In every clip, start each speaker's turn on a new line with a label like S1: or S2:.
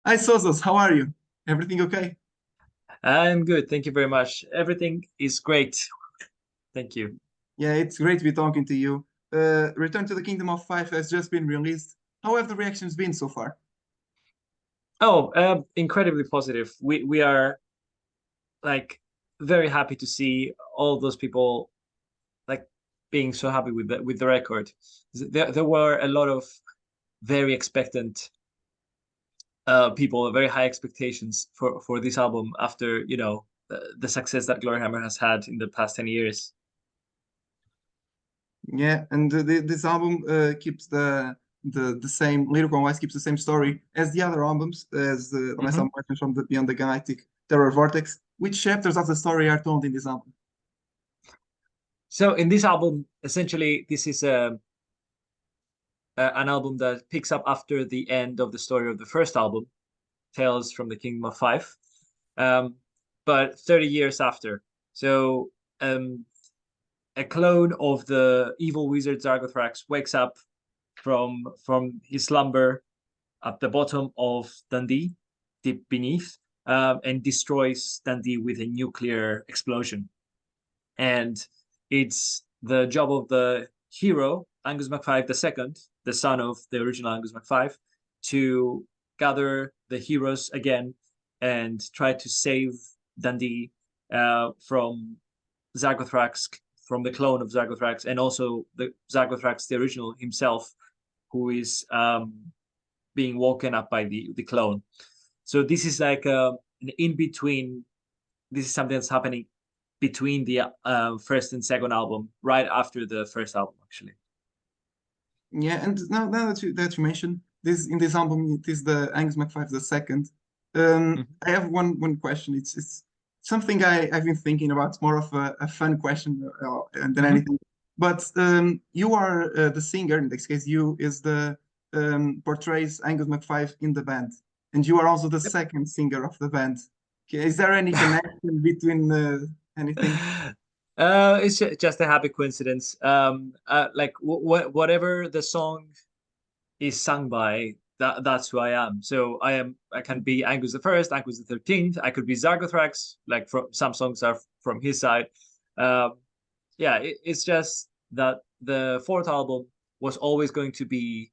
S1: Hi, Sozos. How are you? Everything okay?
S2: I'm good. Thank you very much. Everything is great. Thank you.
S1: Yeah, it's great to be talking to you. Return to the Kingdom of Five has just been released. How have the reactions been so far?
S2: Oh, incredibly positive. We are like very happy to see all those people like being so happy with the record. There were a lot of very expectant people, very high expectations for this album after, the success that Gloryhammer has had in the past 10 years.
S1: Yeah, and this album keeps the same lyrical wise keeps the same story as the other albums, as the last
S2: Mhm.
S1: album from the Beyond the Galactic Terror Vortex. Which chapters of the story are told in this album?
S2: So in this album, essentially, this is an album that picks up after the end of the story of the first album, Tales from the Kingdom of Five, um, but 30 years after. So um, a clone of the evil wizard Zargothrax wakes up from his slumber at the bottom of Dundee, deep beneath, and destroys Dundee with a nuclear explosion. And it's the job of the hero, Angus McFife II, the son of the original Angus McFife, to gather the heroes again and try to save Dundee from Zagothrax, from the clone of Zagothrax, and also the Zagothrax, the original himself, who is being woken up by the clone. So this is like an in between. This is something that's happening between the first and second album, right after the first album, actually.
S1: Yeah, and now that you mentioned this in this album, it is the Angus McFive the second.
S2: Mhm.
S1: I have one question. It's something I've been thinking about. It's more of a fun question than
S2: Mhm.
S1: anything. But you are the singer. In this case, you is the portrays Angus McFive in the band, and you are also the
S2: Yep.
S1: second singer of the band. Okay, is there any connection between anything?
S2: It's just a happy coincidence. Like whatever the song is sung by, that's who I am. So I can be Angus the First, Angus the 13th. I could be Zargothrax. Like from some songs are from his side. Um, yeah, it's just that the fourth album was always going to be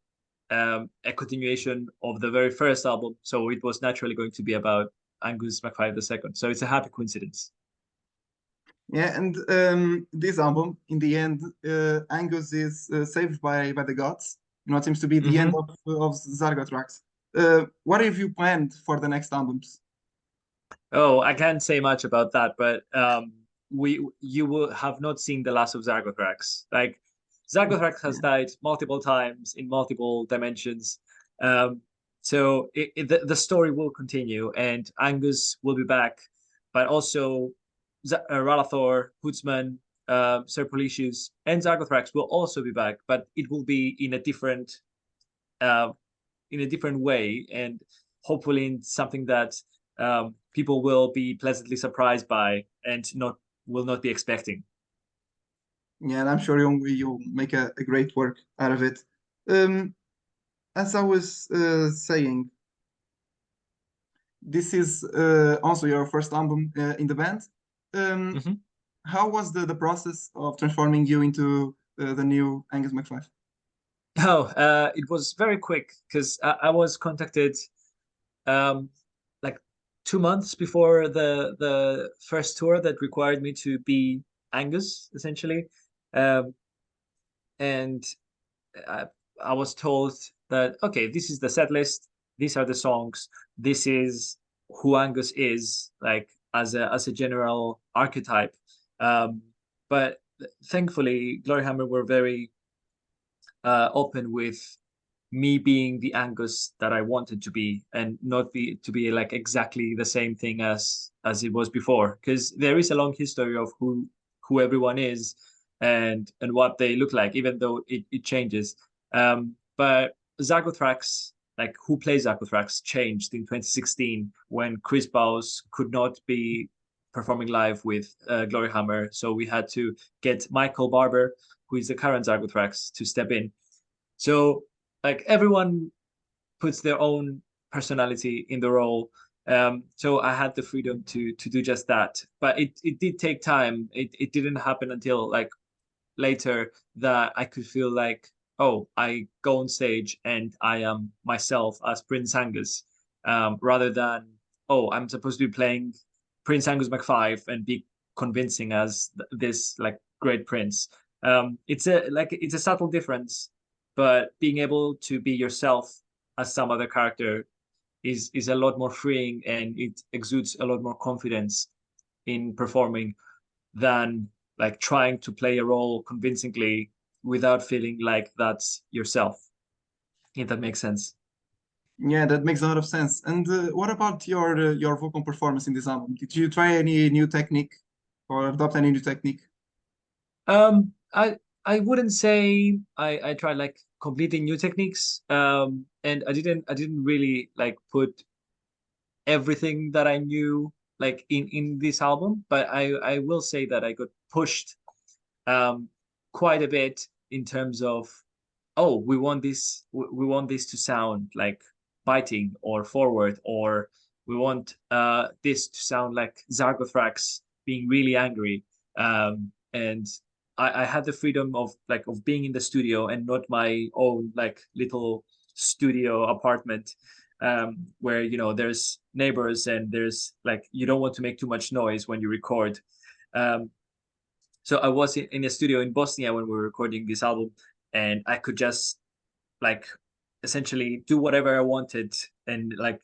S2: a continuation of the very first album, so it was naturally going to be about Angus McFive II. So it's a happy coincidence.
S1: Yeah, and this album, in the end, Angus is saved by the gods. You know, it seems to be the end
S2: Hmm.
S1: of Zargothrax. What have you planned for the next albums?
S2: Oh, I can't say much about that, but we you will have not seen the last of Zargothrax. Like Zargothrax has
S1: Yeah,
S2: died multiple times in multiple dimensions. Um, so the story will continue, and Angus will be back, but also Ralathor, Hootsman, Sir Policius, and Zargothrax will also be back, but it will be uh, in a different way, and hopefully in something that people will be pleasantly surprised by and not will not be expecting.
S1: yeah, and I'm sure you'll make a great work out of it. Um, as I was saying, this is also your first album in the band. Um,
S2: Mhm.
S1: how was the process of transforming you into the new Angus McFly?
S2: Oh, it was very quick because I was contacted um, like 2 months before the first tour that required me to be Angus essentially, um, and I, I was told that okay, this is the set list, these are the songs, this is who Angus is, like as a general archetype. Um, but thankfully, Gloryhammer were very open with me being the Angus that I wanted to be, and not be to be like exactly the same thing as it was before, because there is a long history of who everyone is and what they look like, even though it changes. But Zagothrax, like who plays Zagothrax, changed in 2016 when Chris Bowes could not be performing live with Gloryhammer, so we had to get Michael Barber, who is the current Zagothrax, to step in. So like everyone puts their own personality in the role. So I had the freedom to do just that. But it did take time. It didn't happen until like later that I could feel like, oh, I go on stage and I am myself as Prince Angus, rather than, oh, I'm supposed to be playing Prince Angus McFife and be convincing as this like great prince. It's a subtle difference, but being able to be yourself as some other character is a lot more freeing, and it exudes a lot more confidence in performing than like trying to play a role convincingly without feeling like that's yourself, if that makes sense.
S1: Yeah, that makes a lot of sense. And what about your vocal performance in this album? Did you try any new technique or adopt any new technique?
S2: Um, I I wouldn't say I tried like completely new techniques. And I didn't really like put everything that I knew like in this album, but I will say that I got pushed um quite a bit in terms of, oh, we want this to sound like biting or forward, or we want this to sound like Zargothrax being really angry. And I had the freedom of like of being in the studio and not my own like little studio apartment, where there's neighbors and there's like you don't want to make too much noise when you record. Um, so I was in a studio in Bosnia when we were recording this album, and I could just like essentially do whatever I wanted and like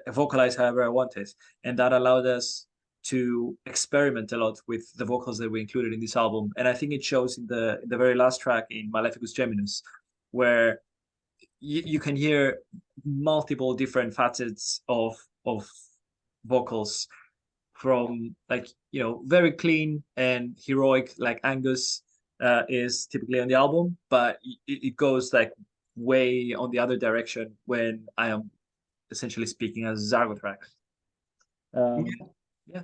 S2: vocalize however I wanted, and that allowed us to experiment a lot with the vocals that we included in this album. And I think it shows in the very last track in Maleficus Geminus, where you can hear multiple different facets of vocals, from like very clean and heroic like Angus is typically on the album, but it goes like way on the other direction when I am essentially speaking as Zargothrax. Um,
S1: Yeah,
S2: yeah.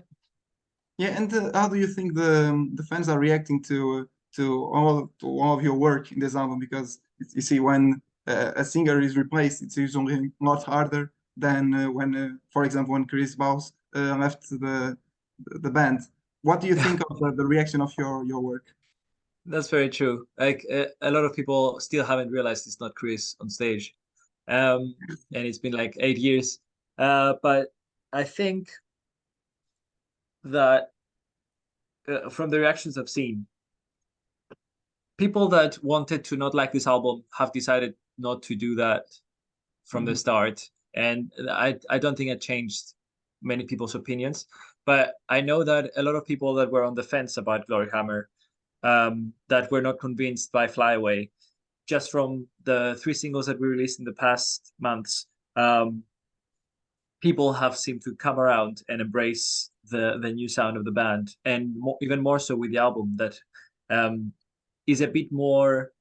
S1: yeah. And how do you think the fans are reacting to all of your work in this album? Because you see, when a singer is replaced, it's usually a lot harder than when, for example, when Chris Baus left the band. What do you think of the reaction of your work?
S2: That's very true. Like a lot of people still haven't realized it's not Chris on stage, um, and it's been like 8 years. But I think that from the reactions I've seen, people that wanted to not like this album have decided not to do that from the
S1: Mhm.
S2: start, and I don't think it changed many people's opinions. But I know that a lot of people that were on the fence about Gloryhammer, that were not convinced by Fly Away, just from the 3 singles that we released in the past months. People have seemed to come around and embrace the new sound of the band, and even more so with the album that um, is a bit more.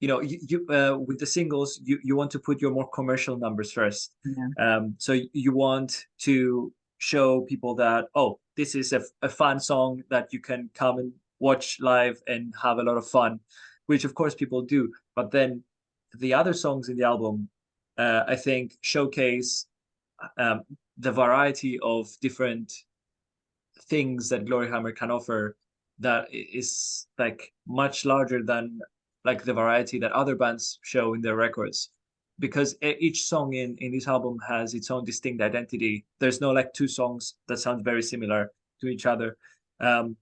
S2: With the singles, you want to put your more commercial numbers first.
S1: Yeah.
S2: So you want to show people that, oh, this is a fun song that you can come and watch live and have a lot of fun, which of course people do. But then the other songs in the album, I think, showcase um, the variety of different things that Gloryhammer can offer, that is like much larger than like the variety that other bands show in their records, because each song in this album has its own distinct identity. There's no like 2 songs that sound very similar to each other. um,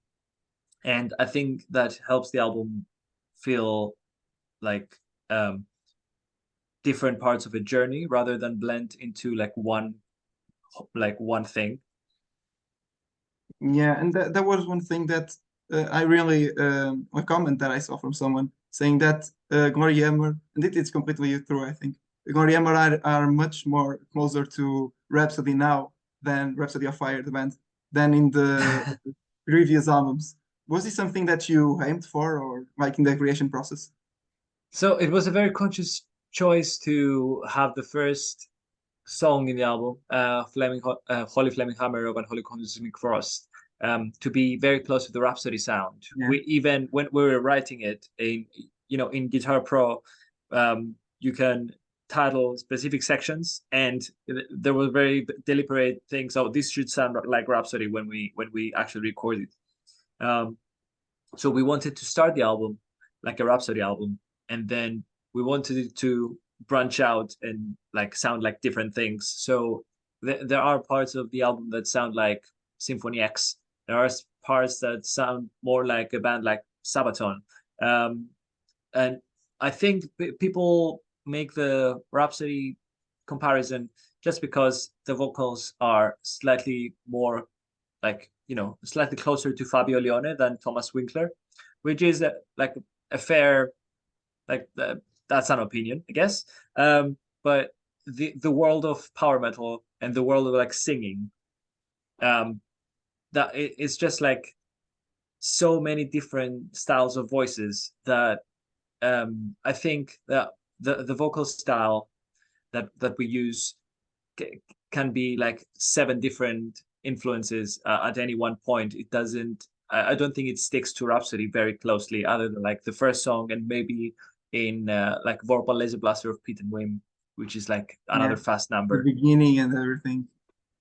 S2: and I think that helps the album feel like um, different parts of a journey rather than blend into like one thing.
S1: Yeah, and that was one thing that I really a comment that I saw from someone saying that Gloryhammer, and it's completely true, I think. Gloryhammer are much more closer to Rhapsody now than Rhapsody of Fire, the band, than in the previous albums. Was this something that you aimed for, or like in the creation process?
S2: So it was a very conscious choice to have the first song in the album, Holy Flaming Hammer of Unholy Cosmic Frost, to be very close to the Rhapsody sound.
S1: Yeah.
S2: We even when we were writing it in Guitar Pro, you can title specific sections, and there were very deliberate things. Oh, this should sound like Rhapsody when we actually recorded. So we wanted to start the album like a Rhapsody album, and then we wanted it to branch out and like sound like different things. So there are parts of the album that sound like Symphony X. There are parts that sound more like a band like Sabaton. And I think people make the Rhapsody comparison just because the vocals are slightly more like, slightly closer to Fabio Leone than Thomas Winkler, which is like a fair, like that's an opinion, I guess. But the world of power metal and the world of like singing, that it's just like so many different styles of voices that I think that the vocal style that we use can be like 7 different influences at any one point. It doesn't. I don't think it sticks to Rhapsody very closely, other than like the first song and maybe in like Vorpal Laser Blaster of Pete and Wim, which is like another fast
S1: The
S2: number.
S1: beginning and everything.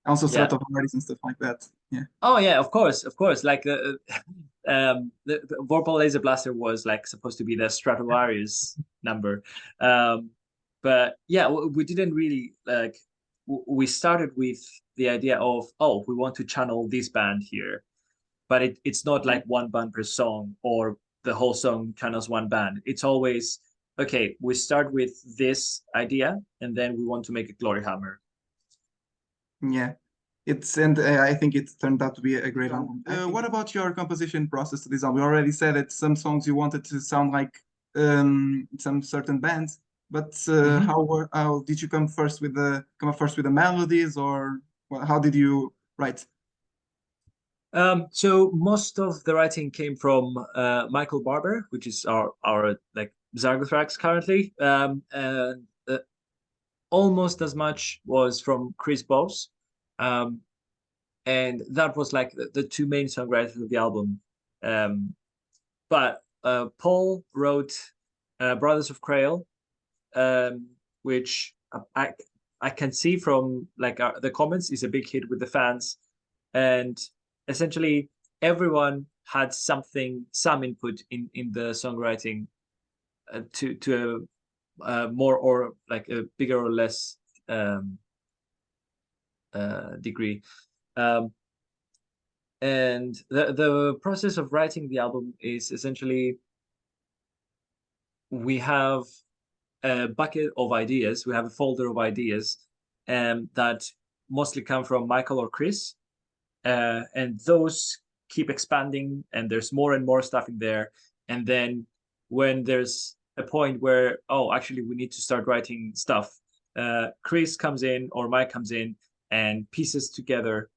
S1: Also
S2: Yeah.
S1: Stratovarius and stuff like that. Yeah.
S2: Oh yeah, of course. Like the Vorpal Laser Blaster was like supposed to be the Stratovarius number, but yeah, we didn't really like. We started with the idea of, oh, we want to channel this band here, but it's not like one band per song or the whole song channels one band. It's always okay. We start with this idea and then we want to make a Gloryhammer.
S1: Yeah. And I think it turned out to be a great album. What about your composition process to this album? You already said that some songs you wanted to sound like some certain bands, but how did you come up first with the melodies, or how did you write?
S2: So most of the writing came from Michael Barber, which is our like Zargothrax currently, and almost as much was from Chris Bose. And that was like the 2 main songwriters of the album. But Paul wrote Brothers of Crail, which I can see from like the comments is a big hit with the fans, and essentially everyone had some input in the songwriting to a more or like a bigger or less degree. And the process of writing the album is essentially we have a bucket of ideas, we have a folder of ideas that mostly come from Michael or Chris, and those keep expanding and there's more and more stuff in there. And then when there's a point where, oh, actually we need to start writing stuff, Chris comes in or Mike comes in and pieces together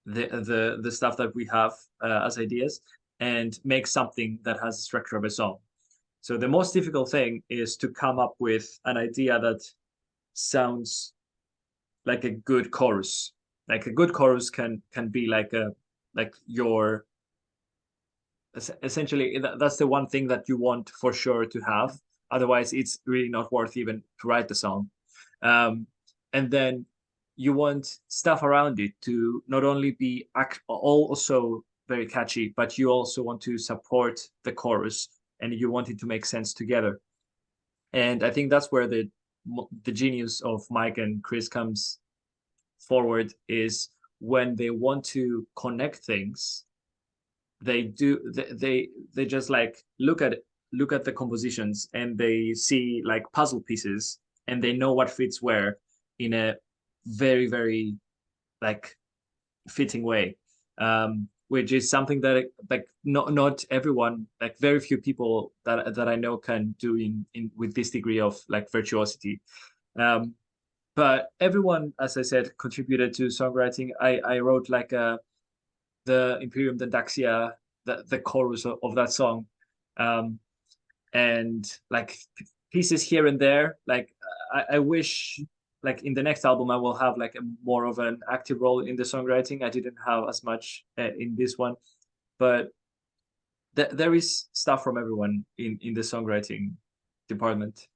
S2: the stuff that we have as ideas and make something that has a structure of its own. So the most difficult thing is to come up with an idea that sounds like a good chorus. Like a good chorus can be like your essentially that's the one thing that you want for sure to have. Otherwise, it's really not worth even to write the song. And then you want stuff around it to not only be also very catchy, but you also want to support the chorus and you want it to make sense together. And I think that's where the genius of Mike and Chris comes forward, is when they want to connect things, they just like look at the compositions and they see like puzzle pieces and they know what fits where in a very, very like fitting way, which is something that like not everyone, like very few people that I know can do in with this degree of like virtuosity. But everyone, as I said, contributed to songwriting. I wrote like the Imperium Dandaxia, the chorus of that song, and like pieces here and there. Like I wish like in the next album I will have like a more of an active role in the songwriting. I didn't have as much in this one, but there is stuff from everyone in the songwriting department.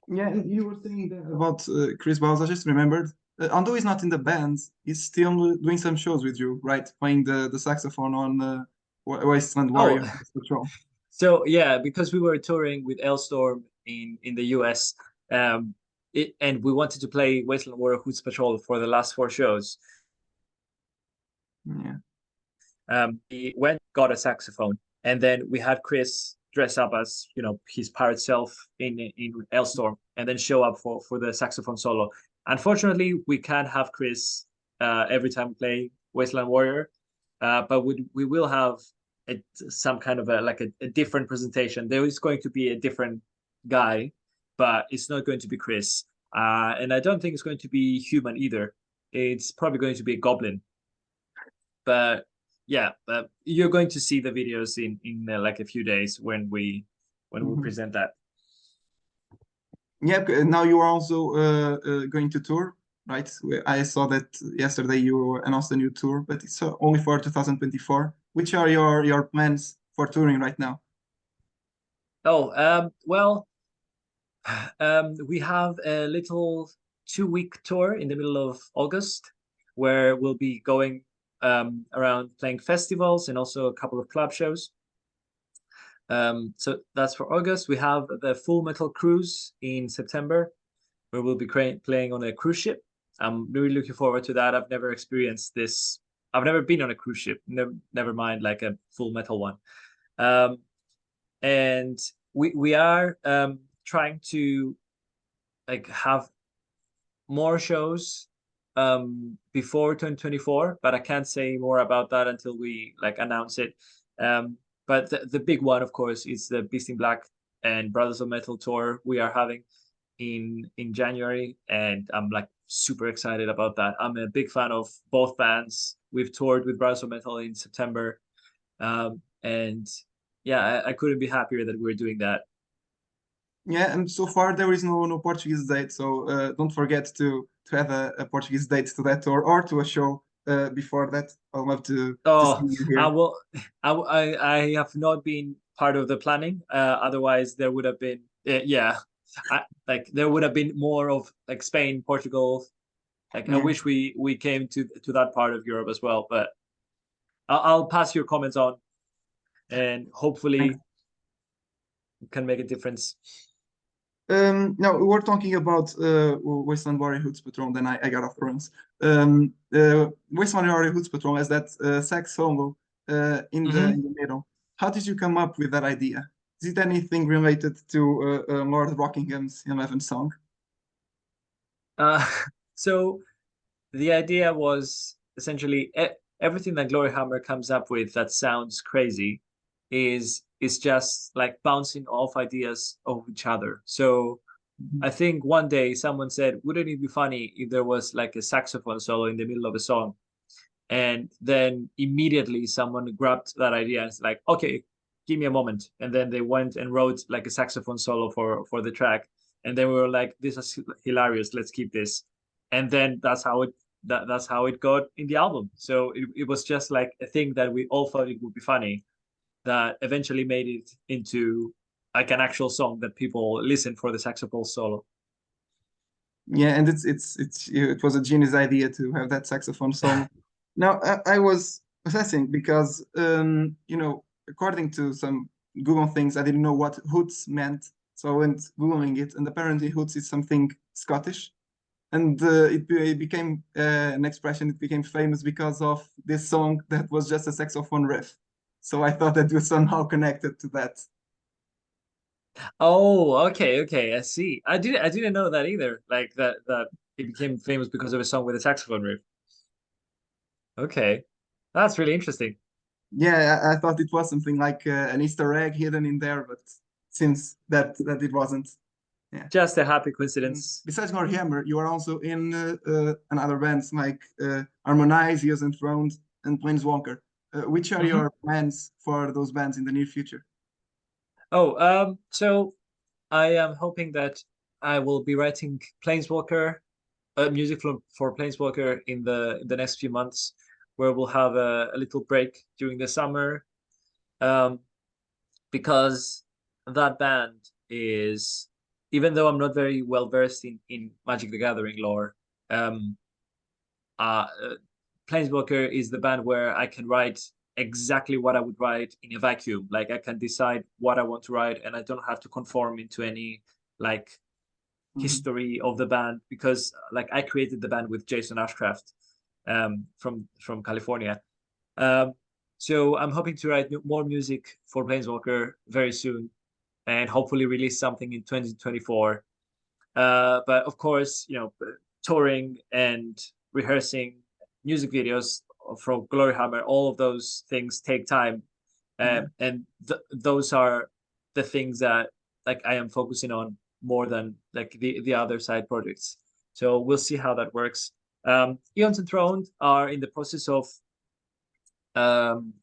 S1: Yeah, and you were saying that about Chris Bowles. I just remembered. Although he's not in the band, he's still doing some shows with you, right? Playing the saxophone on Wasteland
S2: Oh,
S1: Warrior Patrol.
S2: so yeah, because we were touring with Elstorm in the US, um, and we wanted to play Wasteland Warrior Hoots Patrol for the last four shows.
S1: Yeah.
S2: He went got a saxophone, and then we had Chris dress up as his pirate self in Elstorm, and then show up for the saxophone solo. Unfortunately, we can't have Chris every time we play Wasteland Warrior, but we will have some kind of a different presentation. There is going to be a different guy, but it's not going to be Chris, and I don't think it's going to be human either. It's probably going to be a goblin, but yeah, you're going to see the videos in like a few days when we
S1: Mhm.
S2: present that.
S1: Yeah, now you are also going to tour, right? I saw that yesterday you announced a new tour, but it's only for 2024. Which are your plans for touring right now?
S2: Oh, well, we have a little 2 week tour in the middle of August where we'll be going around playing festivals and also a couple of club shows. So that's for August. We have the Full Metal Cruise in September, where we'll be playing on a cruise ship. I'm really looking forward to that. I've never experienced this. I've never been on a cruise ship. Never mind like a full metal one. Um, and we are trying to like have more shows before 2024, but I can't say more about that until we like announce it. But the big one, of course, is the Beast in Black and Brothers of Metal tour we are having in January, and I'm like super excited about that. I'm a big fan of both bands. We've toured with Brothers of Metal in September, and yeah, I couldn't be happier that we're doing that.
S1: Yeah, and so far there is no Portuguese date, so don't forget to have a Portuguese date to that tour or to a show before that. I'll love to see
S2: Oh,
S1: you
S2: I
S1: here.
S2: will. I have not been part of the planning. Otherwise, there would have been. Yeah, like there would have been more of like Spain, Portugal. Like I
S1: Yeah.
S2: wish we came to that part of Europe as well. But I'll pass your comments on, and hopefully can make a difference.
S1: Now we were talking about Wasteland Warrior Hoods Patrol, then I got off the runs. Wasteland Warrior Hoods Patrol has that sax solo in
S2: Hmm.
S1: the middle. How did you come up with that idea? Is it anything related to Lord Rockingham's 11th song?
S2: Uh, so the idea was essentially everything that Gloryhammer comes up with that sounds crazy is just like bouncing off ideas of each other. So
S1: Mhm.
S2: I think one day someone said, wouldn't it be funny if there was like a saxophone solo in the middle of a song? And then immediately someone grabbed that idea and it's like, okay, give me a moment. And then they went and wrote like a saxophone solo for the track. And then we were like, this is hilarious. Let's keep this. And then that's how it got in the album. So it was just like a thing that we all thought it would be funny that eventually made it into like an actual song that people listen for the saxophone solo.
S1: Yeah, and it was a genius idea to have that saxophone solo. Now I was assessing because according to some Google things, I didn't know what hoots meant, so I went Googling it, and apparently hoots is something Scottish, and it became an expression. It became famous because of this song that was just a saxophone riff. So I thought that was somehow connected to that.
S2: Oh, okay, I see. I didn't know that either. Like that it became famous because of a song with a saxophone riff. Okay, that's really interesting.
S1: Yeah, I thought it was something like an Easter egg hidden in there, but seems that it wasn't. Yeah.
S2: Just a happy coincidence.
S1: Besides Gloryhammer, you are also in another bands like Harmonize, Years Enthroned, and Planeswalker. Which are
S2: Hmm.
S1: your plans for those bands in the near future?
S2: Oh, so I am hoping that I will be writing Planeswalker, music for Planeswalker in the next few months, where we'll have a little break during the summer. Um, because that band is even though I'm not very well versed in Magic the Gathering lore, uh, Planeswalker is the band where I can write exactly what I would write in a vacuum. Like I can decide what I want to write, and I don't have to conform into any like history of the band, because like I created the band with Jason Ashcraft from California. So I'm hoping to write more music for Planeswalker very soon, and hopefully release something in 2024. But of course, touring and rehearsing music videos from Gloryhammer, all of those things take time, and those are the things that like I am focusing on more than like the other side projects. So we'll see how that works. Eons Enthroned are in the process of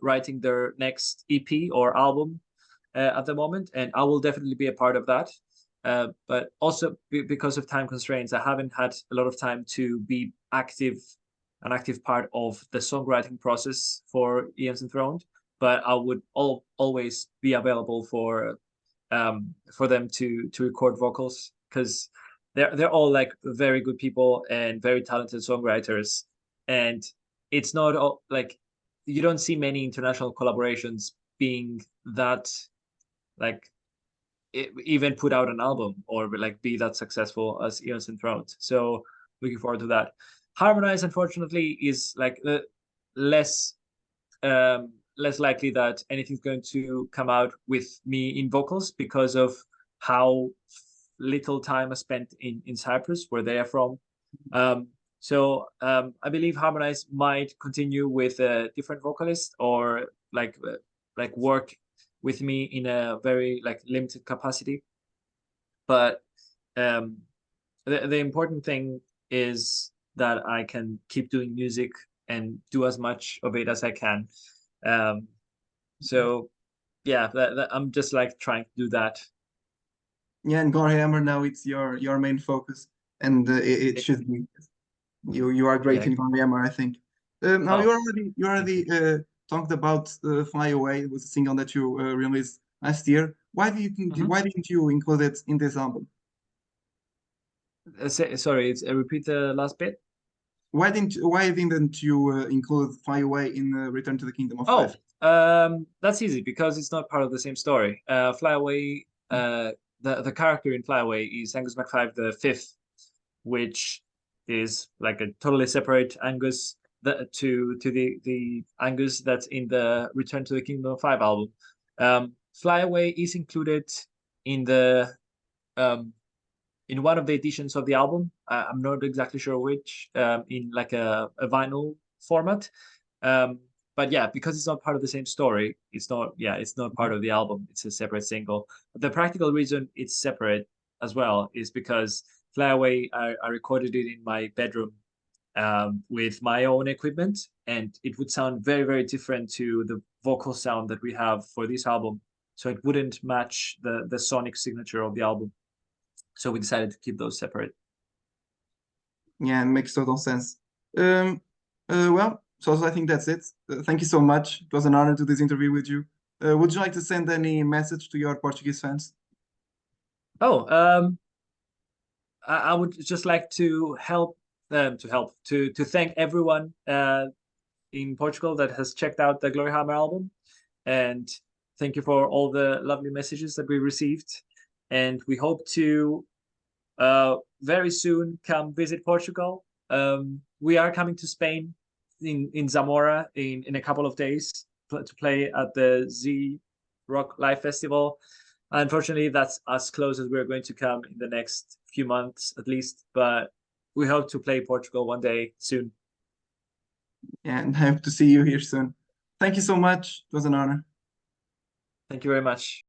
S2: writing their next EP or album at the moment, and I will definitely be a part of that. But also because of time constraints, I haven't had a lot of time to be an active part of the songwriting process for Eons Enthroned. But I would always be available for them to record vocals, because they're all like very good people and very talented songwriters, and it's not all, like you don't see many international collaborations being that like even put out an album or like be that successful as Eons Enthroned. So looking forward to that. Harmonize, unfortunately, is like less less likely that anything's going to come out with me in vocals, because of how little time I spent in Cyprus, where they are from. I believe Harmonize might continue with a different vocalist, or like work with me in a very like limited capacity. But the important thing is that I can keep doing music and do as much of it as I can. So yeah, I'm just like trying to do that.
S1: Yeah, and Gloryhammer now it's your main focus, and it should be. You are great
S2: Yeah.
S1: in Gloryhammer, I think. Now
S2: Oh,
S1: you already talked about Fly Away. It was a single that you released last year. Why didn't you include it in this album?
S2: Sorry, repeat the last bit.
S1: Why didn't you include Fly Away in Return to the Kingdom of
S2: Oh,
S1: Five?
S2: that's easy because it's not part of the same story. Fly Away, the character in Fly Away is Angus McFife the fifth, which is like a totally separate Angus to the Angus that's in the Return to the Kingdom of Five album. Fly Away is included in the in one of the editions of the album. I'm not exactly sure which, in like a vinyl format. But yeah, because it's not part of the same story, it's not part of the album. It's a separate single. The practical reason it's separate as well is because Fly Away, I recorded it in my bedroom with my own equipment, and it would sound very, very different to the vocal sound that we have for this album. So it wouldn't match the sonic signature of the album. So we decided to keep those separate.
S1: Yeah, it makes total sense. Well, so I think that's it. Thank you so much. It was an honor to do this interview with you. Would you like to send any message to your Portuguese fans?
S2: Oh, I would just like to to thank everyone in Portugal that has checked out the Gloryhammer album, and thank you for all the lovely messages that we received. And we hope to very soon come visit Portugal. We are coming to Spain in Zamora in a couple of days to play at the Z Rock Live Festival. Unfortunately, that's as close as we're going to come in the next few months, at least. But we hope to play Portugal one day soon.
S1: Yeah, and I hope to see you here soon. Thank you so much. It was an honor.
S2: Thank you very much.